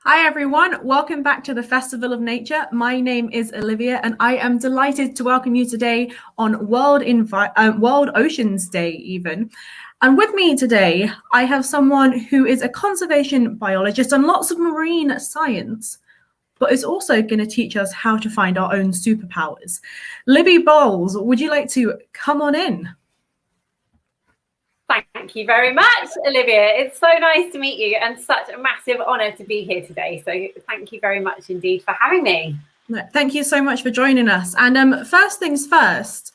Hi everyone, welcome back to the Festival of Nature. My name is Olivia and I am delighted to welcome you today on World Oceans Day even. And with me today, I have someone who is a conservation biologist and lots of marine science, but is also going to teach us how to find our own superpowers. Libby Bowles, would you like to come on in? Thank you very much, Olivia. It's so nice to meet you and such a massive honour to be here today. So thank you very much indeed for having me. Thank you so much for joining us. And first things first,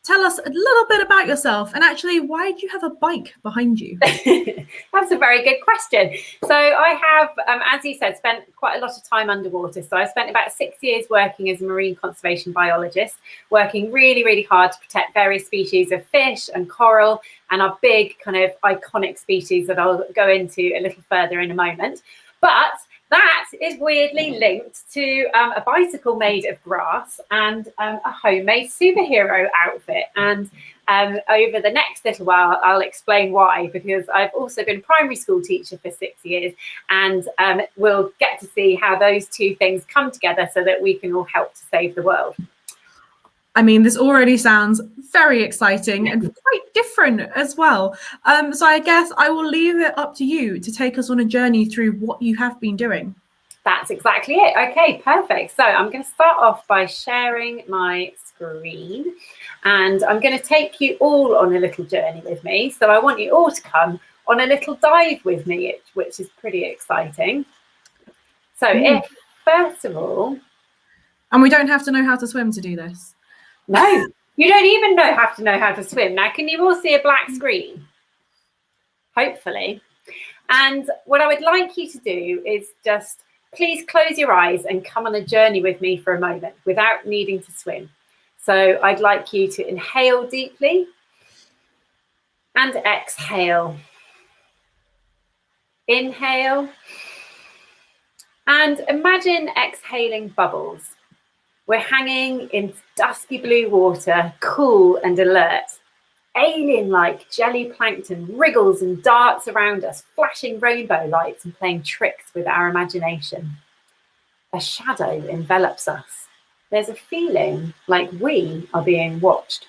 tell us a little bit about yourself and actually why do you have a bike behind you? That's a very good question. So I have, as you said, spent quite a lot of time underwater. So I spent about 6 years working as a marine conservation biologist, working really, really hard to protect various species of fish and coral and our big kind of iconic species that I'll go into a little further in a moment. But that is weirdly linked to a bicycle made of grass and a homemade superhero outfit. And over the next little while, I'll explain why, because I've also been a primary school teacher for 6 years, and we'll get to see how those two things come together so that we can all help to save the world. I mean, this already sounds very exciting and quite different as well. So I guess I will leave it up to you to take us on a journey through what you have been doing. That's exactly it. Okay, perfect. So I'm going to start off by sharing my screen and I'm going to take you all on a little journey with me. So I want you all to come on a little dive with me, which is pretty exciting. So if, first of all... And we don't have to know how to swim to do this. No, you don't even have to know how to swim. Now, can you all see a black screen? Hopefully. And what I would like you to do is just please close your eyes and come on a journey with me for a moment without needing to swim. So I'd like you to inhale deeply and exhale. Inhale and imagine exhaling bubbles. We're hanging in dusky blue water, cool and alert. Alien-like jelly plankton wriggles and darts around us, flashing rainbow lights and playing tricks with our imagination. A shadow envelops us. There's a feeling like we are being watched.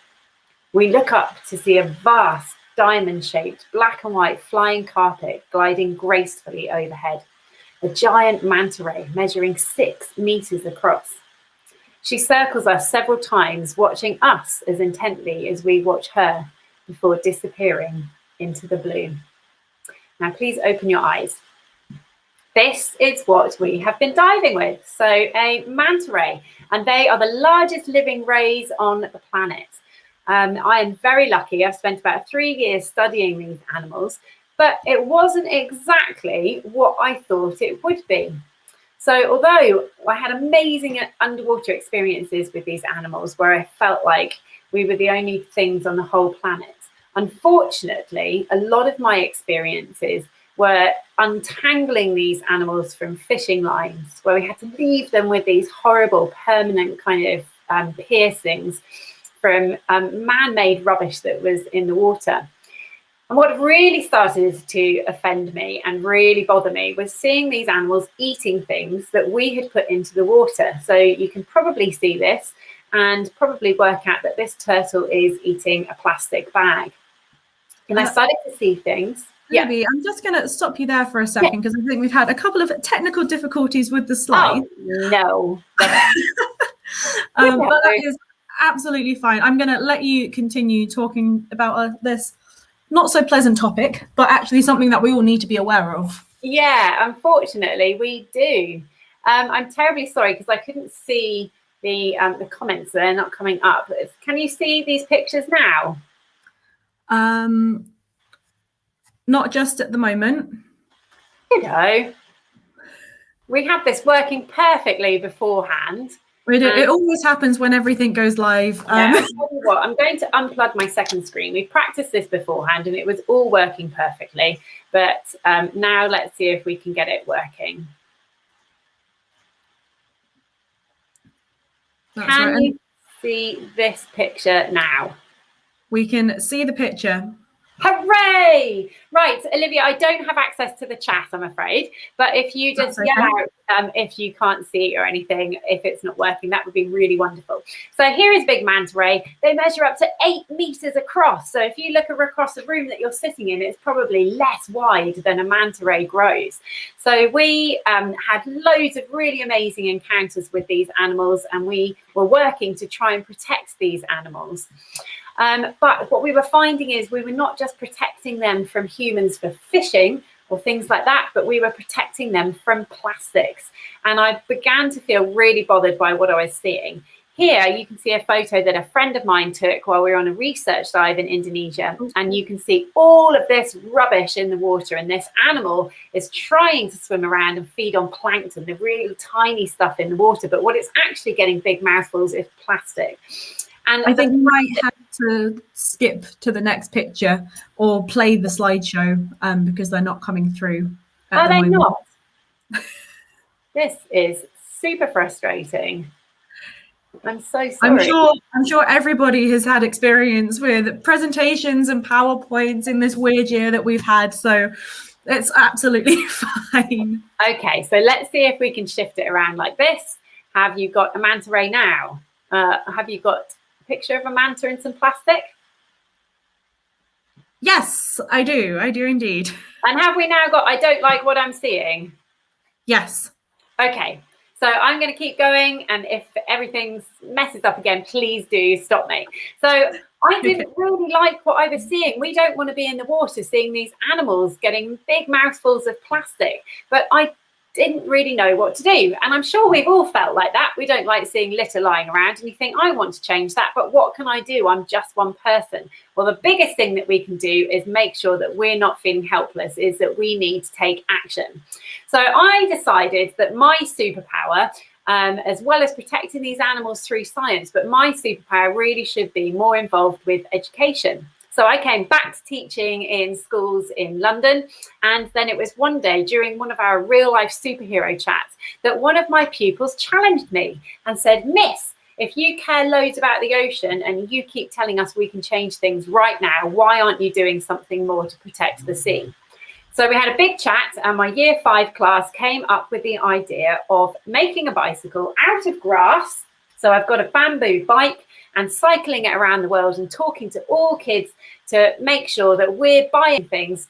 We look up to see a vast diamond-shaped black and white flying carpet gliding gracefully overhead. A giant manta ray measuring 6 meters across. She circles us several times, watching us as intently as we watch her before disappearing into the blue. Now, please open your eyes. This is what we have been diving with. So a manta ray, and they are the largest living rays on the planet. I am very lucky. I've spent about 3 years studying these animals, but it wasn't exactly what I thought it would be. So although I had amazing underwater experiences with these animals where I felt like we were the only things on the whole planet, unfortunately, a lot of my experiences were untangling these animals from fishing lines, where we had to leave them with these horrible permanent kind of piercings from man-made rubbish that was in the water. And what really started to offend me and really bother me was seeing these animals eating things that we had put into the water. So you can probably see this and probably work out that this turtle is eating a plastic bag. And I started to see things. Libby, I'm just going to stop you there for a second because I think we've had a couple of technical difficulties with the slide. Oh, no. But that is absolutely fine. I'm going to let you continue talking about this not so pleasant topic, but actually something that we all need to be aware of. Yeah, unfortunately, we do. I'm terribly sorry because I couldn't see the comments. They're not coming up. Can you see these pictures now? Not just at the moment. You know, we had this working perfectly beforehand. It always happens when everything goes live. I'll tell you what, I'm going to unplug my second screen. We've practiced this beforehand and it was all working perfectly. But now let's see if we can get it working. Can you see this picture now? We can see the picture. Hooray! Right, Olivia, I don't have access to the chat, I'm afraid. But if you just yell out if you can't see it or anything, if it's not working, that would be really wonderful. So here is big manta ray. They measure up to 8 meters across. So if you look across the room that you're sitting in, it's probably less wide than a manta ray grows. So we had loads of really amazing encounters with these animals, and we were working to try and protect these animals. But what we were finding is we were not just protecting them from humans for fishing or things like that, but we were protecting them from plastics. And I began to feel really bothered by what I was seeing. Here you can see a photo that a friend of mine took while we were on a research dive in Indonesia. And you can see all of this rubbish in the water, and this animal is trying to swim around and feed on plankton, the really tiny stuff in the water. But what it's actually getting big mouthfuls is plastic. And I think you might have to skip to the next picture or play the slideshow because they're not coming through. Are they not? This is super frustrating. I'm so sorry. I'm sure everybody has had experience with presentations and PowerPoints in this weird year that we've had, so it's absolutely fine. Okay, so let's see if we can shift it around like this. Have you got a manta ray now? Have you got picture of a manta in some plastic? Yes, I do indeed. And have we now got I don't like what I'm seeing? Yes. Okay, so I'm going to keep going, and if everything messes up again, please do stop me. So I didn't really like what I was seeing. We don't want to be in the water seeing these animals getting big mouthfuls of plastic, but I didn't really know what to do. And I'm sure we've all felt like that. We don't like seeing litter lying around, and you think, I want to change that, but what can I do? I'm just one person. Well, the biggest thing that we can do is make sure that we're not feeling helpless, is that we need to take action. So I decided that my superpower, as well as protecting these animals through science, but my superpower really should be more involved with education. So I came back to teaching in schools in London, and then it was one day during one of our real life superhero chats that one of my pupils challenged me and said, Miss, if you care loads about the ocean and you keep telling us we can change things right now, why aren't you doing something more to protect the sea? So we had a big chat, and my year 5 class came up with the idea of making a bicycle out of grass. So I've got a bamboo bike and cycling it around the world and talking to all kids to make sure that we're buying things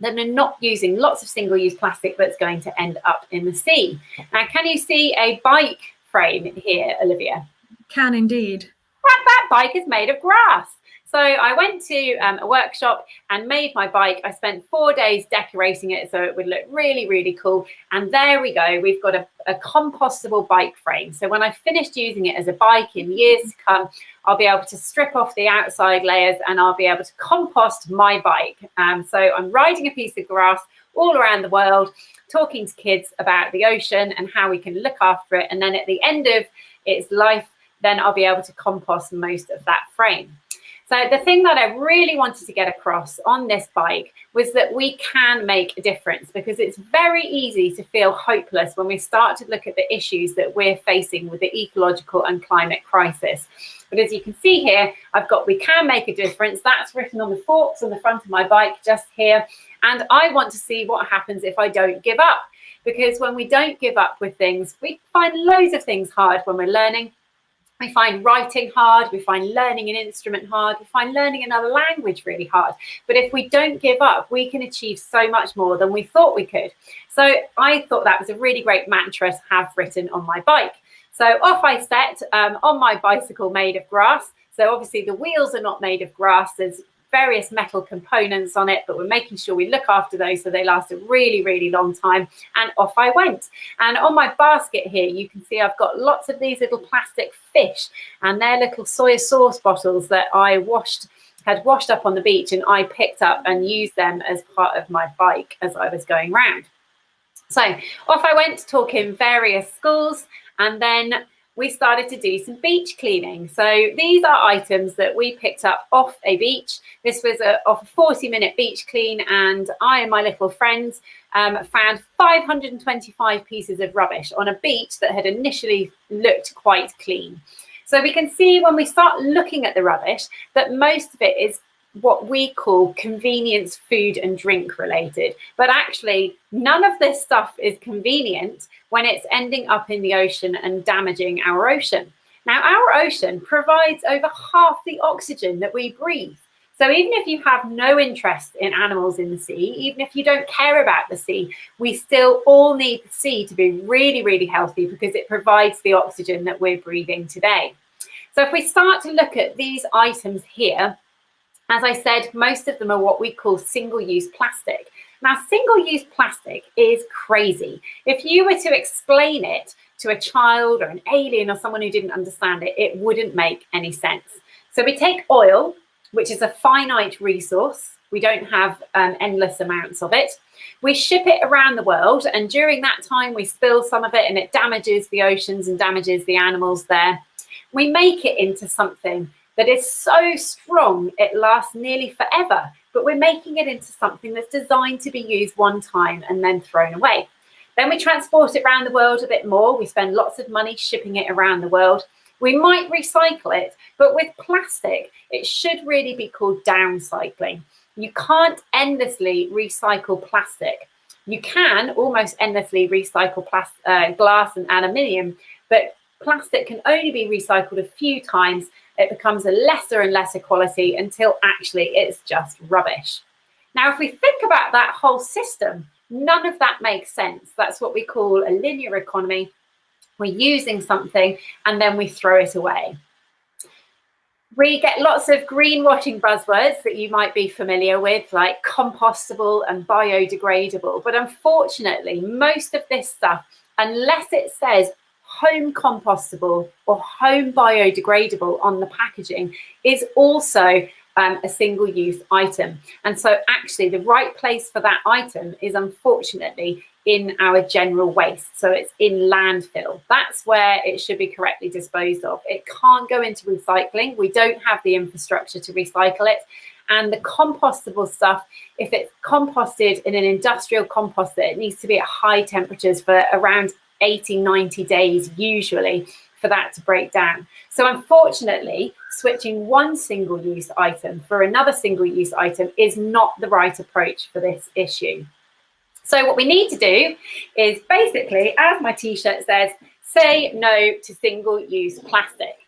that are not using lots of single-use plastic that's going to end up in the sea. Now, can you see a bike frame here, Olivia? Can indeed. That bike is made of grass. So I went to a workshop and made my bike. I spent 4 days decorating it so it would look really, really cool. And there we go. We've got a compostable bike frame. So when I've finished using it as a bike in years to come, I'll be able to strip off the outside layers and I'll be able to compost my bike. So I'm riding a piece of grass all around the world, talking to kids about the ocean and how we can look after it. And then at the end of its life, then I'll be able to compost most of that frame. So the thing that I really wanted to get across on this bike was that we can make a difference, because it's very easy to feel hopeless when we start to look at the issues that we're facing with the ecological and climate crisis. But as you can see here, I've got we can make a difference. That's written on the forks on the front of my bike just here. And I want to see what happens if I don't give up. Because when we don't give up with things, we find loads of things hard when we're learning. We find writing hard, we find learning an instrument hard, we find learning another language really hard. But if we don't give up, we can achieve so much more than we thought we could. So I thought that was a really great mantra to have written on my bike. So off I set on my bicycle made of grass. So obviously the wheels are not made of grass. There's various metal components on it, but we're making sure we look after those so they last a really, really long time. And off I went. And on my basket here, you can see I've got lots of these little plastic fish, and they're little soy sauce bottles that I had washed up on the beach, and I picked up and used them as part of my bike as I was going round. So off I went to talk in various schools, and then we started to do some beach cleaning. So these are items that we picked up off a beach. This was off a 40-minute beach clean, and I and my little friends found 525 pieces of rubbish on a beach that had initially looked quite clean. So we can see when we start looking at the rubbish that most of it is what we call convenience food and drink related. But actually, none of this stuff is convenient when it's ending up in the ocean and damaging our ocean. Now, our ocean provides over half the oxygen that we breathe. So even if you have no interest in animals in the sea, even if you don't care about the sea, we still all need the sea to be really, really healthy because it provides the oxygen that we're breathing today. So if we start to look at these items here, as I said, most of them are what we call single-use plastic. Now, single-use plastic is crazy. If you were to explain it to a child or an alien or someone who didn't understand it, it wouldn't make any sense. So we take oil, which is a finite resource. We don't have endless amounts of it. We ship it around the world, and during that time, we spill some of it and it damages the oceans and damages the animals there. We make it into something that is so strong it lasts nearly forever, but we're making it into something that's designed to be used one time and then thrown away. Then we transport it around the world a bit more. We spend lots of money shipping it around the world. We might recycle it, but with plastic, it should really be called downcycling. You can't endlessly recycle plastic. You can almost endlessly recycle glass and aluminium, but plastic can only be recycled a few times. It becomes a lesser and lesser quality until actually it's just rubbish. Now, if we think about that whole system, none of that makes sense. That's what we call a linear economy. We're using something and then we throw it away. We get lots of greenwashing buzzwords that you might be familiar with, like compostable and biodegradable. But unfortunately, most of this stuff, unless it says home compostable or home biodegradable on the packaging, is also a single-use item. And so actually the right place for that item is unfortunately in our general waste. So it's in landfill. That's where it should be correctly disposed of. It can't go into recycling. We don't have the infrastructure to recycle it. And the compostable stuff, if it's composted in an industrial composter, it needs to be at high temperatures for around 80, 90 days usually for that to break down. So unfortunately, switching one single-use item for another single-use item is not the right approach for this issue. So what we need to do is basically, as my t-shirt says, say no to single-use plastic.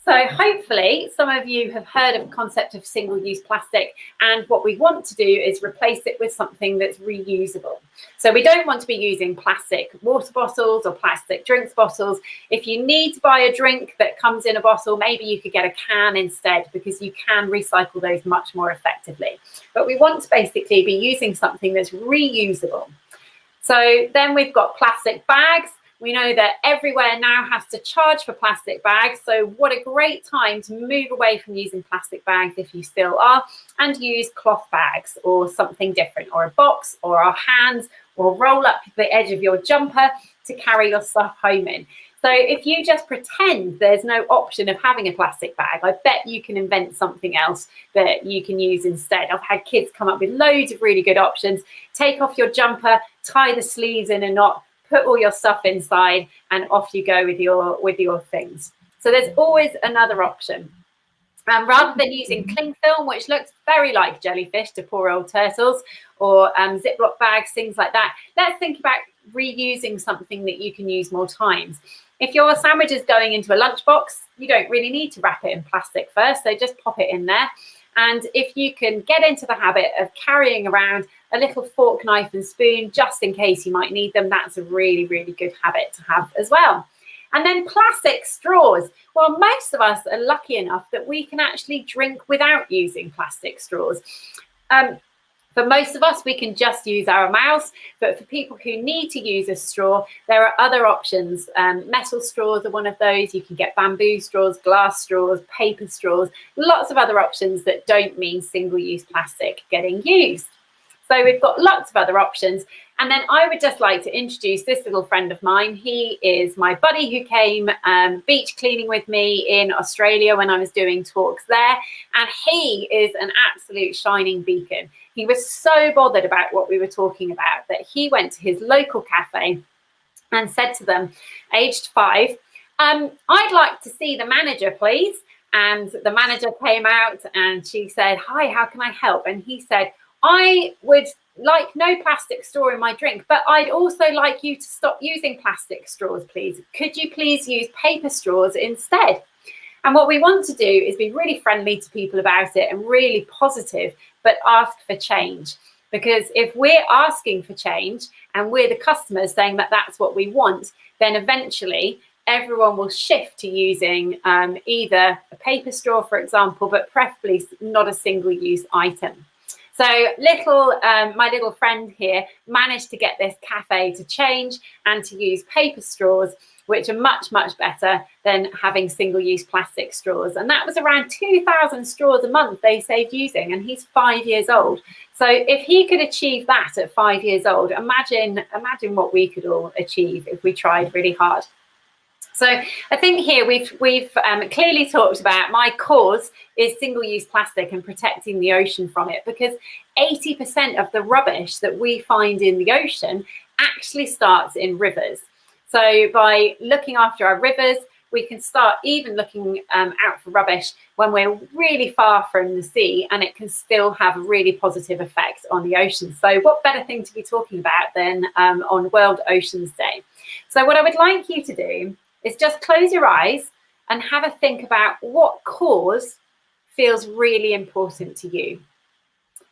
So hopefully some of you have heard of the concept of single-use plastic, and what we want to do is replace it with something that's reusable. So we don't want to be using plastic water bottles or plastic drinks bottles. If you need to buy a drink that comes in a bottle, maybe you could get a can instead, because you can recycle those much more effectively. But we want to basically be using something that's reusable. So then we've got plastic bags. We know that everywhere now has to charge for plastic bags. So what a great time to move away from using plastic bags, if you still are, and use cloth bags or something different, or a box or our hands, or roll up the edge of your jumper to carry your stuff home in. So if you just pretend there's no option of having a plastic bag, I bet you can invent something else that you can use instead. I've had kids come up with loads of really good options. Take off your jumper, tie the sleeves in a knot, put all your stuff inside, and off you go with your things. So there's always another option. Rather than using cling film, which looks very like jellyfish to poor old turtles, or Ziploc bags, things like that, let's think about reusing something that you can use more times. If your sandwich is going into a lunchbox, you don't really need to wrap it in plastic first, so just pop it in there. And if you can get into the habit of carrying around a little fork, knife and spoon, just in case you might need them, that's a really, really good habit to have as well. And then plastic straws. Well, most of us are lucky enough that we can actually drink without using plastic straws. For most of us, we can just use our mouths, but for people who need to use a straw, there are other options. Metal straws are one of those. You can get bamboo straws, glass straws, paper straws, lots of other options that don't mean single-use plastic getting used. So we've got lots of other options. And then I would just like to introduce this little friend of mine. He is my buddy who came beach cleaning with me in Australia when I was doing talks there. And he is an absolute shining beacon. He was so bothered about what we were talking about that he went to his local cafe and said to them, aged 5, I'd like to see the manager, please. And the manager came out and she said, "Hi, how can I help?" And he said, "I would like no plastic straw in my drink, but I'd also like you to stop using plastic straws, please. Could you please use paper straws instead?" And what we want to do is be really friendly to people about it and really positive, but ask for change. Because if we're asking for change and we're the customers saying that that's what we want, then eventually everyone will shift to using either a paper straw, for example, but preferably not a single-use item. So my little friend here managed to get this cafe to change and to use paper straws, which are much, much better than having single-use plastic straws. And that was around 2,000 straws a month they saved using, and he's 5 years old. So if he could achieve that at 5 years old, imagine what we could all achieve if we tried really hard. So I think here we've clearly talked about my cause is single-use plastic and protecting the ocean from it, because 80% of the rubbish that we find in the ocean actually starts in rivers. So by looking after our rivers, we can start even looking out for rubbish when we're really far from the sea, and it can still have a really positive effect on the ocean. So what better thing to be talking about than on World Oceans Day? So what I would like you to do is just close your eyes and have a think about what cause feels really important to you.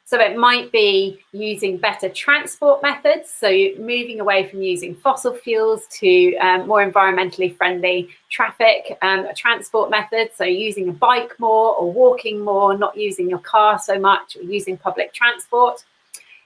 So it might be using better transport methods, so moving away from using fossil fuels to more environmentally friendly transport methods, so using a bike more or walking more, not using your car so much, or using public transport.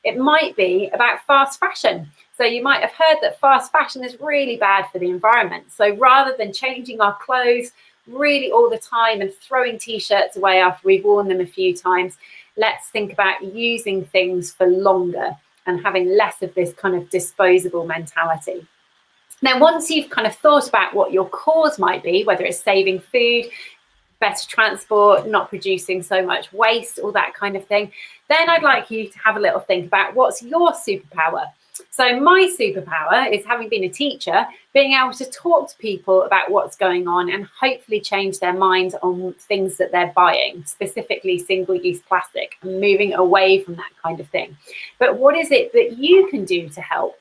It might be about fast fashion. So you might have heard that fast fashion is really bad for the environment. So rather than changing our clothes really all the time and throwing t-shirts away after we've worn them a few times, let's think about using things for longer and having less of this kind of disposable mentality. Now, once you've kind of thought about what your cause might be, whether it's saving food, better transport, not producing so much waste, all that kind of thing, then I'd like you to have a little think about what's your superpower. So my superpower is, having been a teacher, being able to talk to people about what's going on and hopefully change their minds on things that they're buying, specifically single-use plastic, and moving away from that kind of thing. But what is it that you can do to help?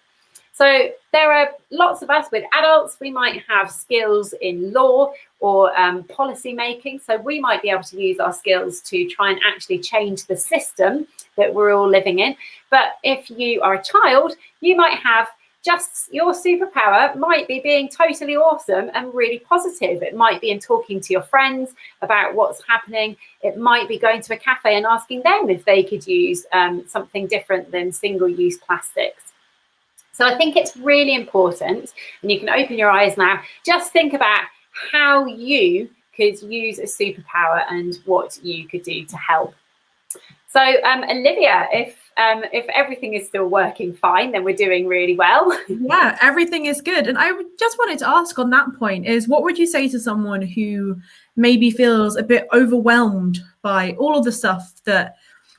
So there are lots of us with adults. We might have skills in law or policy making. So we might be able to use our skills to try and actually change the system that we're all living in. But if you are a child, you might have just your superpower might be being totally awesome and really positive. It might be in talking to your friends about what's happening. It might be going to a cafe and asking them if they could use something different than single-use plastics. So I think it's really important, and you can open your eyes now, just think about how you could use a superpower and what you could do to help. So Olivia, if everything is still working fine, then we're doing really well. Yeah, everything is good. And I just wanted to ask on that point is, what would you say to someone who maybe feels a bit overwhelmed by all of the stuff that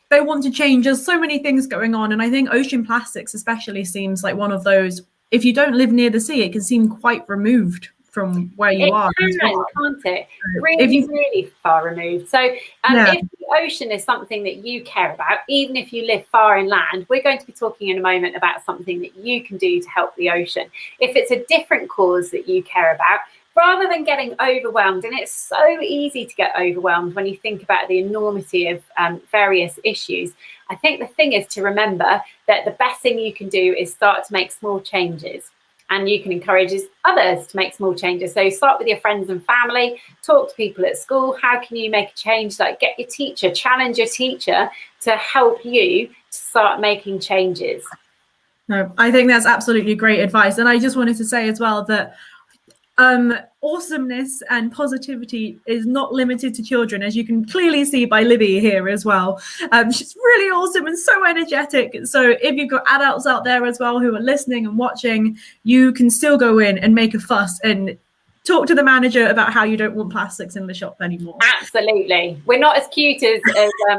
they want to change? There's so many things going on. And I think ocean plastics especially seems like one of those, if you don't live near the sea, it can seem quite removed from where you are. Can't it? Really far removed. So if the ocean is something that you care about, even if you live far inland, we're going to be talking in a moment about something that you can do to help the ocean. If it's a different cause that you care about, rather than getting overwhelmed, and it's so easy to get overwhelmed when you think about the enormity of various issues, I think the thing is to remember that the best thing you can do is start to make small changes. And you can encourage others to make small changes. So start with your friends and family, talk to people at school. How can you make a change? Like, get your teacher, challenge your teacher to help you to start making changes. No, I think that's absolutely great advice. And I just wanted to say as well that awesomeness and positivity is not limited to children, as you can clearly see by Libby here as well. She's really awesome and so energetic. So if you've got adults out there as well who are listening and watching, you can still go in and make a fuss and talk to the manager about how you don't want plastics in the shop anymore. Absolutely. We're not as cute as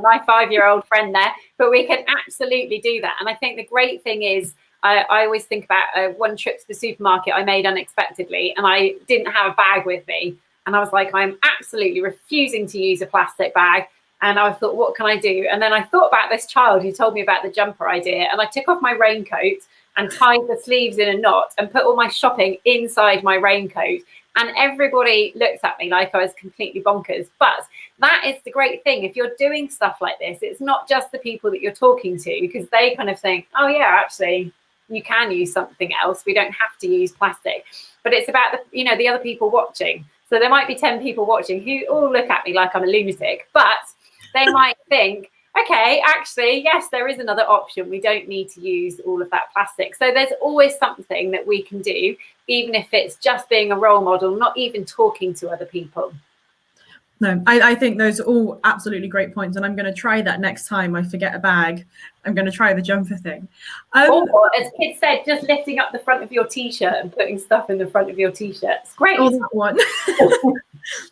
my 5-year-old friend there, but we can absolutely do that. And I think the great thing is, I always think about one trip to the supermarket I made unexpectedly, and I didn't have a bag with me. And I was like, I'm absolutely refusing to use a plastic bag. And I thought, what can I do? And then I thought about this child who told me about the jumper idea. And I took off my raincoat and tied the sleeves in a knot and put all my shopping inside my raincoat. And everybody looked at me like I was completely bonkers. But that is the great thing. If you're doing stuff like this, it's not just the people that you're talking to, because they kind of think, oh, yeah, actually, you can use something else. We don't have to use plastic. But it's about the other people watching. So there might be 10 people watching who all look at me like I'm a lunatic, but they might think, okay, actually, yes, there is another option. We don't need to use all of that plastic. So there's always something that we can do, even if it's just being a role model, not even talking to other people. No, I think those are all absolutely great points, and I'm going to try that next time I forget a bag. I'm going to try the jumper thing. Or, as kids said, just lifting up the front of your T-shirt and putting stuff in the front of your T-shirt. It's great. Oh, that one.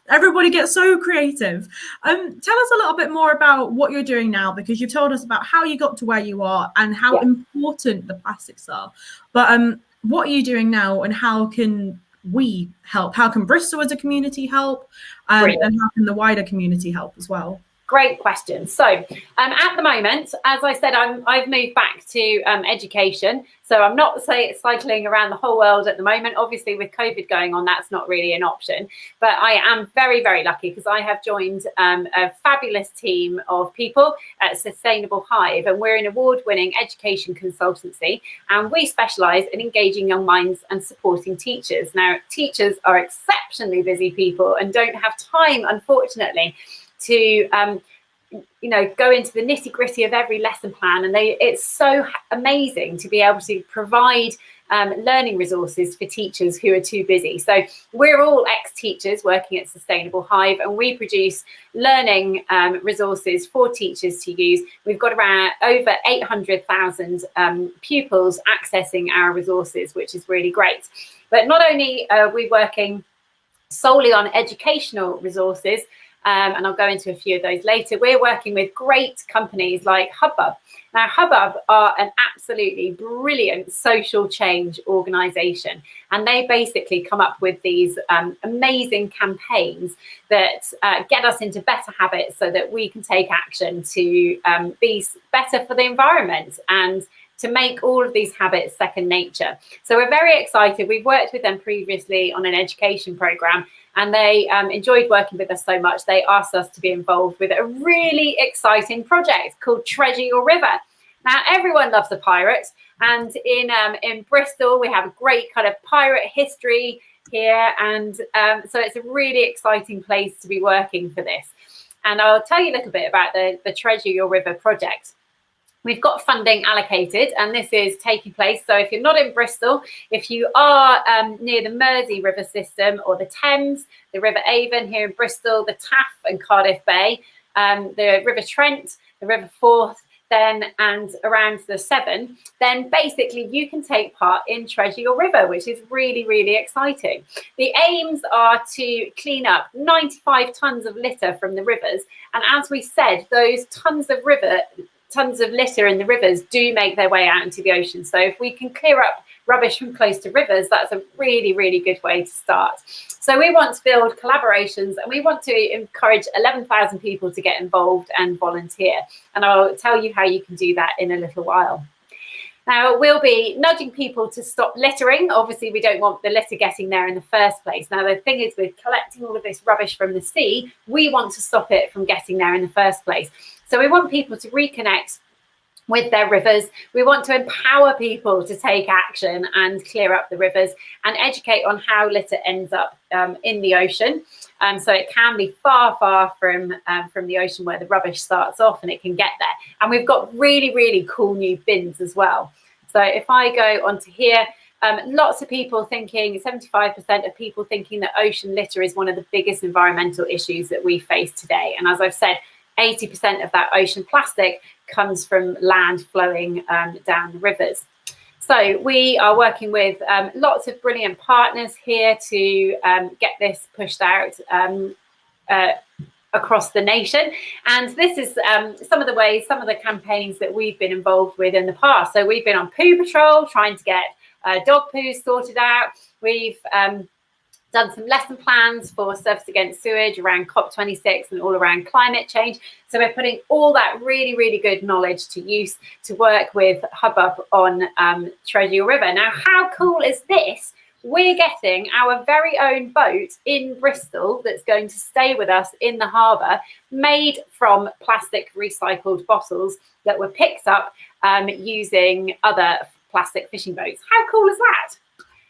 Everybody gets so creative. Tell us a little bit more about what you're doing now, because you've told us about how you got to where you are and how important the plastics are. But what are you doing now, and how can we help? How can Bristol as a community help? And how can the wider community help as well? Great question. So at the moment, as I said, I've moved back to education. So I'm not cycling around the whole world at the moment. Obviously, with COVID going on, that's not really an option. But I am very, very lucky because I have joined a fabulous team of people at Sustainable Hive. And we're an award-winning education consultancy. And we specialise in engaging young minds and supporting teachers. Now, teachers are exceptionally busy people and don't have time, unfortunately, to go into the nitty-gritty of every lesson plan, and it's so amazing to be able to provide learning resources for teachers who are too busy. So we're all ex-teachers working at Sustainable Hive, and we produce learning resources for teachers to use. We've got around over 800,000 pupils accessing our resources, which is really great. But not only are we working solely on educational resources, and I'll go into a few of those later, we're working with great companies like Hubbub. Now, Hubbub are an absolutely brilliant social change organisation, and they basically come up with these amazing campaigns that get us into better habits so that we can take action to be better for the environment and to make all of these habits second nature. So we're very excited. We've worked with them previously on an education programme, and they enjoyed working with us so much, they asked us to be involved with a really exciting project called Treasure Your River. Now, everyone loves a pirate, and in Bristol, we have a great kind of pirate history here, and so it's a really exciting place to be working for this. And I'll tell you a little bit about the Treasure Your River project. We've got funding allocated, and this is taking place. So if you're not in Bristol, if you are near the Mersey River system or the Thames, the River Avon here in Bristol, the Taff and Cardiff Bay, the River Trent, the River Forth, then and around the Severn, then basically you can take part in Treasure Your River, which is really, really exciting. The aims are to clean up 95 tonnes of litter from the rivers. And as we said, those tons of litter in the rivers do make their way out into the ocean. So if we can clear up rubbish from close to rivers, that's a really, really good way to start. So we want to build collaborations, and we want to encourage 11,000 people to get involved and volunteer. And I'll tell you how you can do that in a little while. Now, we'll be nudging people to stop littering. Obviously, we don't want the litter getting there in the first place. Now, the thing is, with collecting all of this rubbish from the sea, we want to stop it from getting there in the first place. So we want people to reconnect with their rivers. We want to empower people to take action and clear up the rivers and educate on how litter ends up in the ocean. So it can be far, far from the ocean where the rubbish starts off, and it can get there. And we've got really, really cool new bins as well. So if I go onto here, lots of people thinking, 75% of people thinking that ocean litter is one of the biggest environmental issues that we face today. And as I've said, 80% of that ocean plastic comes from land flowing down the rivers. So we are working with lots of brilliant partners here to get this pushed out across the nation. And this is some of the campaigns that we've been involved with in the past. So we've been on Poo Patrol trying to get dog poos sorted out. We've done some lesson plans for Surfers Against Sewage around COP26 and all around climate change. So we're putting all that really, really good knowledge to use to work with Hubbub on Treasure River. Now, how cool is this? We're getting our very own boat in Bristol that's going to stay with us in the harbour, made from plastic recycled bottles that were picked up using other plastic fishing boats. How cool is that?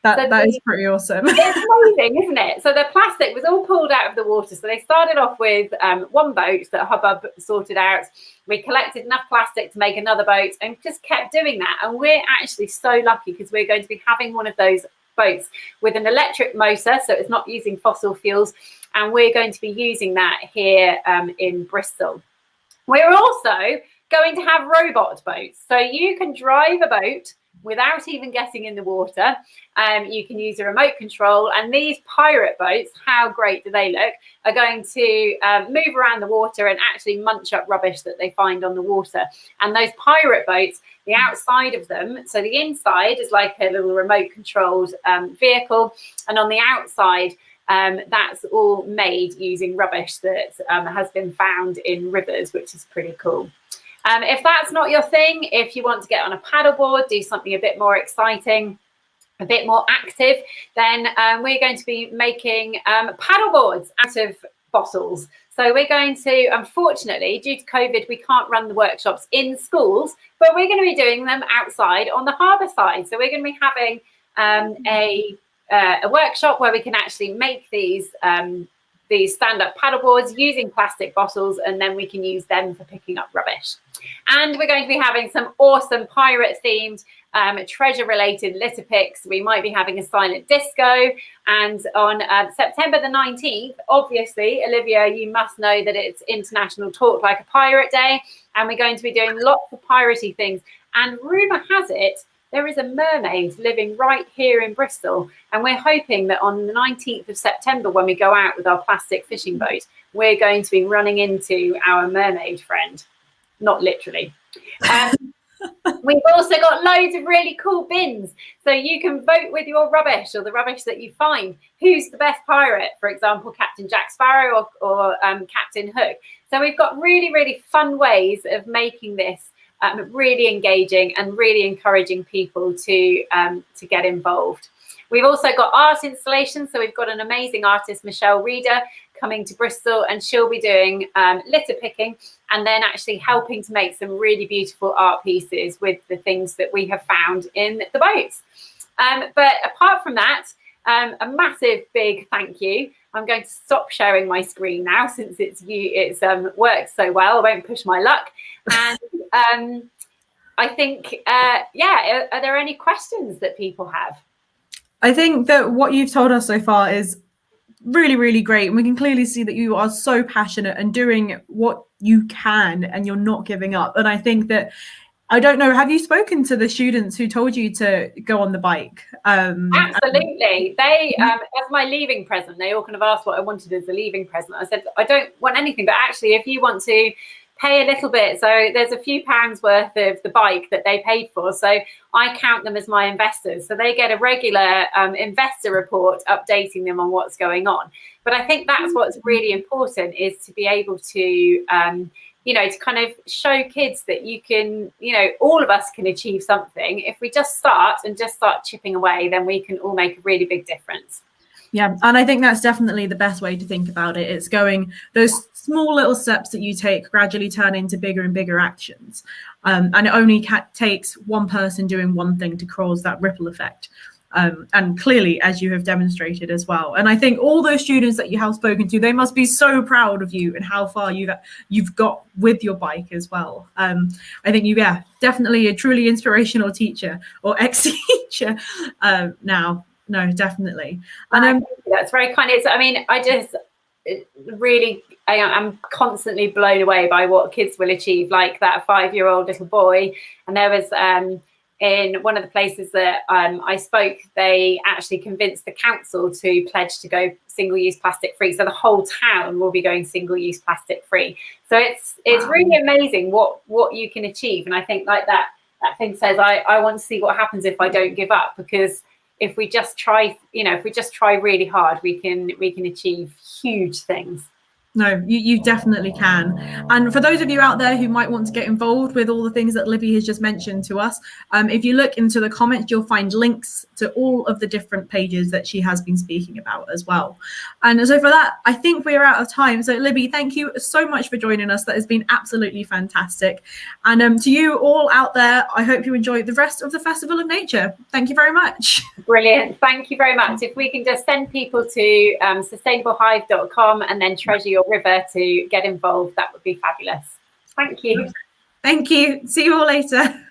That is pretty awesome. It's amazing, isn't it? So the plastic was all pulled out of the water. So they started off with one boat that Hubbub sorted out. We collected enough plastic to make another boat and just kept doing that. And we're actually so lucky because we're going to be having one of those boats with an electric motor, so it's not using fossil fuels. And we're going to be using that here in Bristol. We're also going to have robot boats. So you can drive a boat without even getting in the water. You can use a remote control, and these pirate boats, how great do they look, are going to move around the water and actually munch up rubbish that they find on the water. And those pirate boats, the outside of them, so the inside is like a little remote controlled vehicle, and on the outside that's all made using rubbish that has been found in rivers, which is pretty cool. If that's not your thing, if you want to get on a paddleboard, do something a bit more exciting, a bit more active, then we're going to be making paddleboards out of bottles. So we're going to, unfortunately, due to COVID, we can't run the workshops in schools, but we're going to be doing them outside on the harbour side. So we're going to be having a workshop where we can actually make these stand-up paddleboards using plastic bottles, and then we can use them for picking up rubbish. And we're going to be having some awesome pirate-themed, treasure-related litter picks. We might be having a silent disco. And on September the 19th, obviously, Olivia, you must know that it's International Talk Like a Pirate Day, and we're going to be doing lots of piratey things. And rumour has it, there is a mermaid living right here in Bristol, and we're hoping that on the 19th of September, when we go out with our plastic fishing boat, we're going to be running into our mermaid friend. Not literally. We've also got loads of really cool bins, so you can vote with your rubbish or the rubbish that you find. Who's the best pirate? For example, Captain Jack Sparrow or Captain Hook. So we've got really, really fun ways of making this really engaging and really encouraging people to get involved. We've also got art installations. So we've got an amazing artist, Michelle Reeder, coming to Bristol, and she'll be doing litter picking and then actually helping to make some really beautiful art pieces with the things that we have found in the boats. But apart from that, a massive big thank you. I'm going to stop sharing my screen now since it's works so well. I won't push my luck. And I think, yeah, are there any questions that people have? I think that what you've told us so far is really, really great. And we can clearly see that you are so passionate and doing what you can, and you're not giving up. And I think that, I don't know, have you spoken to the students who told you to go on the bike? Absolutely. They, as my leaving present, they all kind of asked what I wanted as a leaving present. I said, I don't want anything, but actually, if you want to pay a little bit, so there's a few pounds worth of the bike that they paid for, so I count them as my investors, so they get a regular investor report updating them on what's going on. But I think that's what's really important, is to be able to you know, to kind of show kids that you can, you know, all of us can achieve something. If we just start chipping away, then we can all make a really big difference. Yeah, and I think that's definitely the best way to think about it. It's going, those small little steps that you take gradually turn into bigger and bigger actions. And it only takes one person doing one thing to cause that ripple effect. And clearly, as you have demonstrated as well. And I think all those students that you have spoken to, they must be so proud of you and how far you've got with your bike as well. I think definitely a truly inspirational teacher, or ex-teacher now. No, definitely. And that's very kind. I'm constantly blown away by what kids will achieve, like that 5-year-old little boy. And there was in one of the places that I spoke, they actually convinced the council to pledge to go single-use plastic free. So the whole town will be going single-use plastic free. So it's really amazing what you can achieve. And I think like that thing says, I want to see what happens if I don't give up, because if we just try, if we just try really hard, we can achieve huge things. No, you definitely can. And for those of you out there who might want to get involved with all the things that Libby has just mentioned to us, if you look into the comments, you'll find links to all of the different pages that she has been speaking about as well. And so for that, I think we're out of time. So Libby, thank you so much for joining us. That has been absolutely fantastic. And to you all out there, I hope you enjoy the rest of the Festival of Nature. Thank you very much. Brilliant. Thank you very much. If we can just send people to sustainablehive.com and then Treasure Your River to get involved, that would be fabulous. Thank you. Thank you. See you all later.